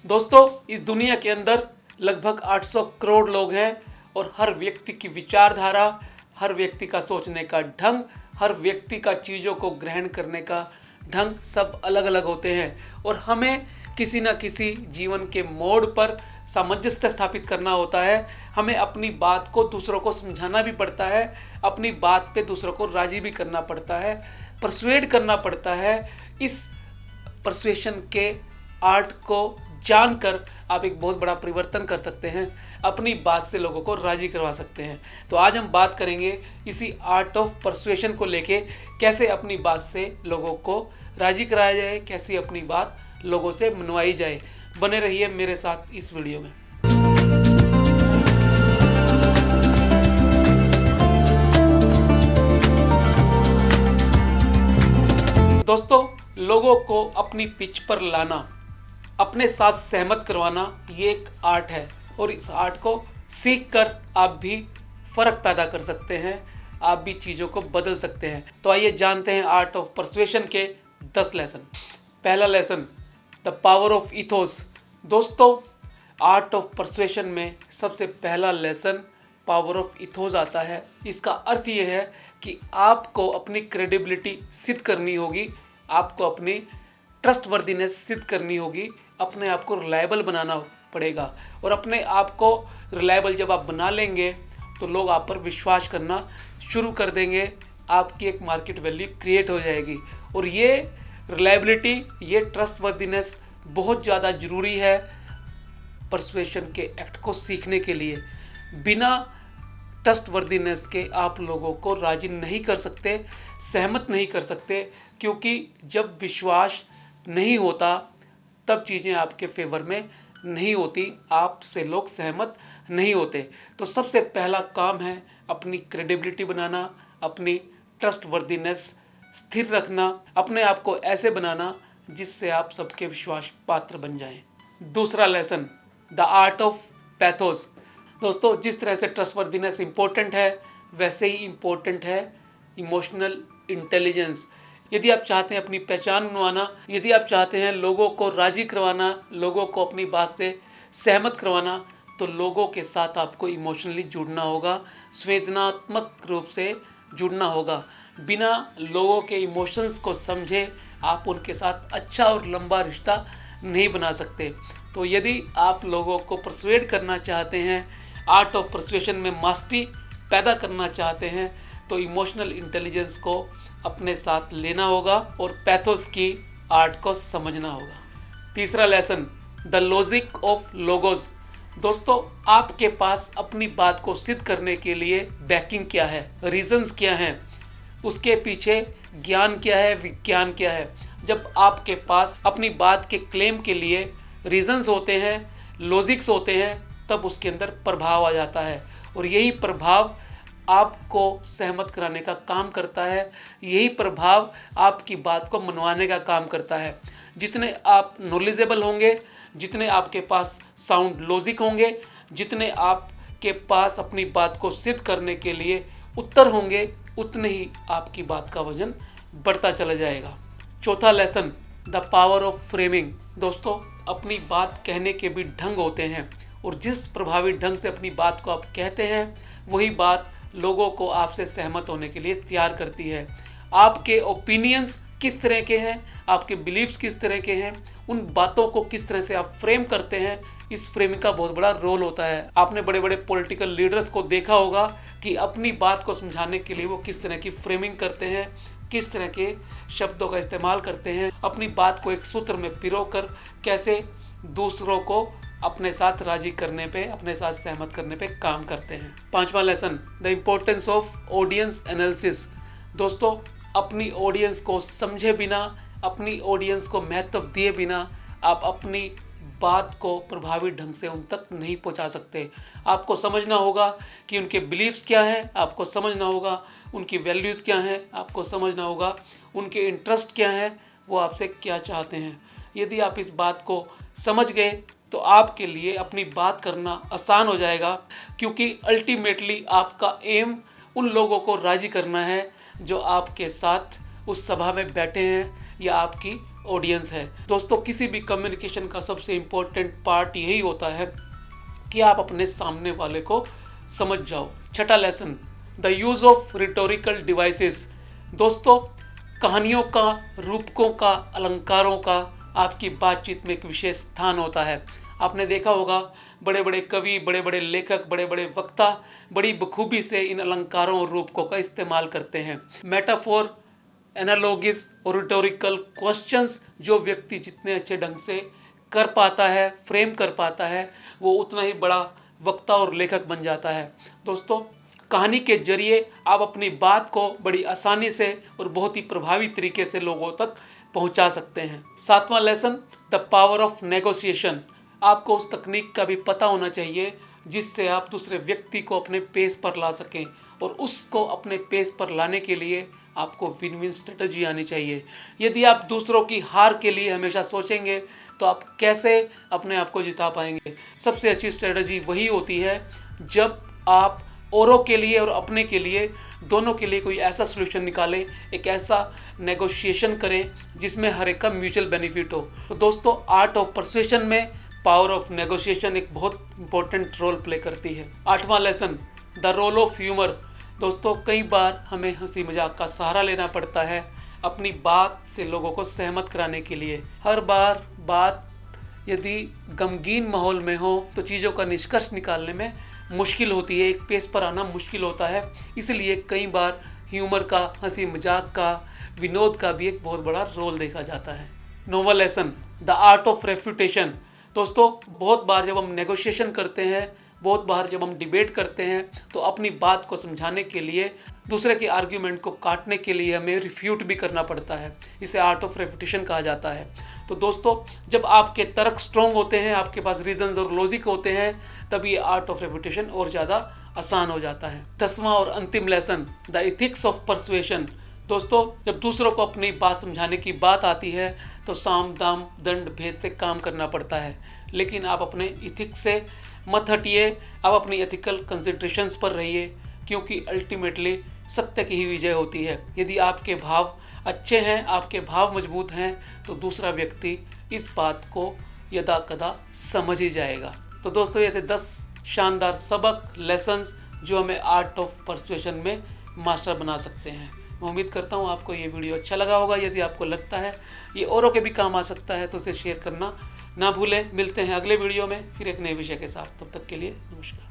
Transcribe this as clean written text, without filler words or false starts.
दोस्तों, इस दुनिया के अंदर लगभग 800 करोड़ लोग हैं और हर व्यक्ति की विचारधारा, हर व्यक्ति का सोचने का ढंग, हर व्यक्ति का चीज़ों को ग्रहण करने का ढंग सब अलग अलग होते हैं और हमें किसी न किसी जीवन के मोड़ पर सामंजस्य स्थापित करना होता है। हमें अपनी बात को दूसरों को समझाना भी पड़ता है, अपनी बात पे दूसरों को राजी भी करना पड़ता है, परसुएड करना पड़ता है। इस परसुएशन के आर्ट को जानकर आप एक बहुत बड़ा परिवर्तन कर सकते हैं, अपनी बात से लोगों को राजी करवा सकते हैं। तो आज हम बात करेंगे इसी आर्ट ऑफ परसुएशन को लेके, कैसे अपनी बात से लोगों को राजी कराया जाए, कैसे अपनी बात लोगों से मनवाई जाए। बने रहिए मेरे साथ इस वीडियो में। दोस्तों, लोगों को अपनी पिच पर लाना, अपने साथ सहमत करवाना, ये एक आर्ट है और इस आर्ट को सीख कर आप भी फर्क पैदा कर सकते हैं, आप भी चीज़ों को बदल सकते हैं। तो आइए जानते हैं आर्ट ऑफ परसुएशन के 10 लेसन। पहला lesson, the power of ethos. दोस्तों, आर्ट ऑफ परसुएशन में सबसे पहला लेसन पावर ऑफ इथोस आता है। इसका अर्थ ये है कि आपको अपनी क्रेडिबिलिटी सिद्ध करनी होगी, आपको अपनी ट्रस्टवर्दीनेस सिद्ध करनी होगी, अपने आप को रिलायबल बनाना पड़ेगा। और अपने आप को रिलायबल जब आप बना लेंगे तो लोग आप पर विश्वास करना शुरू कर देंगे, आपकी एक मार्केट वैल्यू क्रिएट हो जाएगी। और ये रिलायबिलिटी, ये ट्रस्टवर्दीनेस बहुत ज़्यादा ज़रूरी है परसुएशन के एक्ट को सीखने के लिए। बिना ट्रस्टवर्दीनेस के आप लोगों को राजी नहीं कर सकते, सहमत नहीं कर सकते, क्योंकि जब विश्वास नहीं होता तब चीज़ें आपके फेवर में नहीं होती, आपसे लोग सहमत नहीं होते। तो सबसे पहला काम है अपनी क्रेडिबिलिटी बनाना, अपनी ट्रस्टवर्दीनेस स्थिर रखना, अपने आप को ऐसे बनाना जिससे आप सबके विश्वास पात्र बन जाएं। दूसरा lesson, the art of pathos. दोस्तों, जिस तरह से ट्रस्टवर्दीनेस इंपॉर्टेंट है, वैसे ही इंपॉर्टेंट है इमोशनल इंटेलिजेंस। यदि आप चाहते हैं अपनी पहचान बनवाना, यदि आप चाहते हैं लोगों को राजी करवाना, लोगों को अपनी बात से सहमत करवाना, तो लोगों के साथ आपको इमोशनली जुड़ना होगा, संवेदनात्मक रूप से जुड़ना होगा। बिना लोगों के इमोशंस को समझे आप उनके साथ अच्छा और लंबा रिश्ता नहीं बना सकते। तो यदि आप लोगों को परसुएड करना चाहते हैं, आर्ट ऑफ परसुएशन में मास्टरी पैदा करना चाहते हैं, तो इमोशनल इंटेलिजेंस को अपने साथ लेना होगा और पैथोस की आर्ट को समझना होगा। तीसरा lesson, the logic of logos. दोस्तों, आपके पास अपनी बात को सिद्ध करने के लिए बैकिंग क्या है, रीजंस क्या हैं, उसके पीछे ज्ञान क्या है, विज्ञान क्या है। जब आपके पास अपनी बात के क्लेम के लिए रीजंस होते हैं, लॉजिक्स होते हैं, तब उसके अंदर प्रभाव आ जाता है और यही प्रभाव आपको सहमत कराने का काम करता है, यही प्रभाव आपकी बात को मनवाने का काम करता है। जितने आप नॉलेजेबल होंगे, जितने आपके पास साउंड लॉजिक होंगे, जितने आपके पास अपनी बात को सिद्ध करने के लिए उत्तर होंगे, उतने ही आपकी बात का वजन बढ़ता चला जाएगा। चौथा lesson, the power of framing. दोस्तों, अपनी बात कहने के भी ढंग होते हैं और जिस प्रभावी ढंग से अपनी बात को आप कहते हैं, वही बात लोगों को आपसे सहमत होने के लिए तैयार करती है। आपके ओपिनियंस किस तरह के हैं, आपके बिलीव्स किस तरह के हैं, उन बातों को किस तरह से आप फ्रेम करते हैं, इस फ्रेमिंग का बहुत बड़ा रोल होता है। आपने बड़े बड़े पॉलिटिकल लीडर्स को देखा होगा कि अपनी बात को समझाने के लिए वो किस तरह की फ्रेमिंग करते हैं, किस तरह के शब्दों का इस्तेमाल करते हैं, अपनी बात को एक सूत्र में पिरोकर कैसे दूसरों को अपने साथ राजी करने पे, अपने साथ सहमत करने पे काम करते हैं। पांचवा lesson, the importance of audience analysis. दोस्तों, अपनी ऑडियंस को समझे बिना, अपनी ऑडियंस को महत्व दिए बिना आप अपनी बात को प्रभावी ढंग से उन तक नहीं पहुंचा सकते। आपको समझना होगा कि उनके बिलीव्स क्या हैं, आपको समझना होगा उनकी वैल्यूज़ क्या हैं, आपको समझना होगा उनके इंटरेस्ट क्या हैं, वो आपसे क्या चाहते हैं। यदि आप इस बात को समझ गए तो आपके लिए अपनी बात करना आसान हो जाएगा, क्योंकि अल्टीमेटली आपका एम उन लोगों को राजी करना है जो आपके साथ उस सभा में बैठे हैं या आपकी ऑडियंस है। दोस्तों, किसी भी कम्युनिकेशन का सबसे इम्पोर्टेंट पार्ट यही होता है कि आप अपने सामने वाले को समझ जाओ। छठा lesson, the use of rhetorical devices. दोस्तों, कहानियों का, रूपकों का, अलंकारों का आपकी बातचीत में एक विशेष स्थान होता है। आपने देखा होगा बड़े बड़े कवि, बड़े बड़े लेखक, बड़े बड़े वक्ता बड़ी बखूबी से इन अलंकारों और रूपकों का इस्तेमाल करते हैं। मेटाफोर, एनालॉगिस और रिटोरिकल क्वेश्चंस जो व्यक्ति जितने अच्छे ढंग से कर पाता है, फ्रेम कर पाता है, वो उतना ही बड़ा वक्ता और लेखक बन जाता है। दोस्तों, कहानी के जरिए आप अपनी बात को बड़ी आसानी से और बहुत ही प्रभावी तरीके से लोगों तक पहुंचा सकते हैं। सातवां lesson, the power of negotiation. आपको उस तकनीक का भी पता होना चाहिए जिससे आप दूसरे व्यक्ति को अपने पेस पर ला सकें, और उसको अपने पेस पर लाने के लिए आपको विन विन स्ट्रेटजी आनी चाहिए। यदि आप दूसरों की हार के लिए हमेशा सोचेंगे तो आप कैसे अपने आप को जिता पाएंगे। सबसे अच्छी स्ट्रेटजी वही होती है जब आप औरों के लिए और अपने के लिए, दोनों के लिए कोई ऐसा सोल्यूशन निकालें, एक ऐसा नेगोशिएशन करें जिसमें हर एक का म्यूचुअल बेनिफिट हो। तो दोस्तों, आर्ट ऑफ परसुएशन में पावर ऑफ नेगोशिएशन एक बहुत इंपॉर्टेंट रोल प्ले करती है। आठवां lesson, the role of humour. दोस्तों, कई बार हमें हंसी मजाक का सहारा लेना पड़ता है अपनी बात से लोगों को सहमत कराने के लिए। हर बार बात यदि गमगीन माहौल में हो तो चीज़ों का निष्कर्ष निकालने में मुश्किल होती है, एक पेस पर आना मुश्किल होता है। इसलिए कई बार ह्यूमर का, हंसी मजाक का, विनोद का भी एक बहुत बड़ा रोल देखा जाता है। नौवां lesson, the art of refutation. दोस्तों, बहुत बार जब हम नेगोशिएशन करते हैं, बहुत बार जब हम डिबेट करते हैं, तो अपनी बात को समझाने के लिए, दूसरे के आर्ग्यूमेंट को काटने के लिए हमें रिफ्यूट भी करना पड़ता है। इसे आर्ट ऑफ रेफ्यूटेशन कहा जाता है। तो दोस्तों, जब आपके तर्क स्ट्रॉन्ग होते हैं, आपके पास रीजंस और लॉजिक होते हैं, तब ये आर्ट ऑफ रेफ्यूटेशन और ज़्यादा आसान हो जाता है। 10वां और अंतिम lesson, the ethics of persuasion. दोस्तों, जब दूसरों को अपनी बात समझाने की बात आती है तो साम दाम दंड भेद से काम करना पड़ता है, लेकिन आप अपने इथिक्स से मत हटिए, आप अपनी एथिकल कंसिडरेशंस पर रहिए, क्योंकि अल्टीमेटली सत्य की ही विजय होती है। यदि आपके भाव अच्छे हैं, आपके भाव मजबूत हैं, तो दूसरा व्यक्ति इस बात को यदा कदा समझ ही जाएगा। तो दोस्तों, ये थे 10 शानदार सबक, लेसन्स जो हमें आर्ट ऑफ परसुएशन में मास्टर बना सकते हैं। मैं उम्मीद करता हूँ आपको ये वीडियो अच्छा लगा होगा। यदि आपको लगता है ये औरों के भी काम आ सकता है तो उसे शेयर करना ना भूलें। मिलते हैं अगले वीडियो में फिर एक नए विषय के साथ। तब तक के लिए नमस्कार।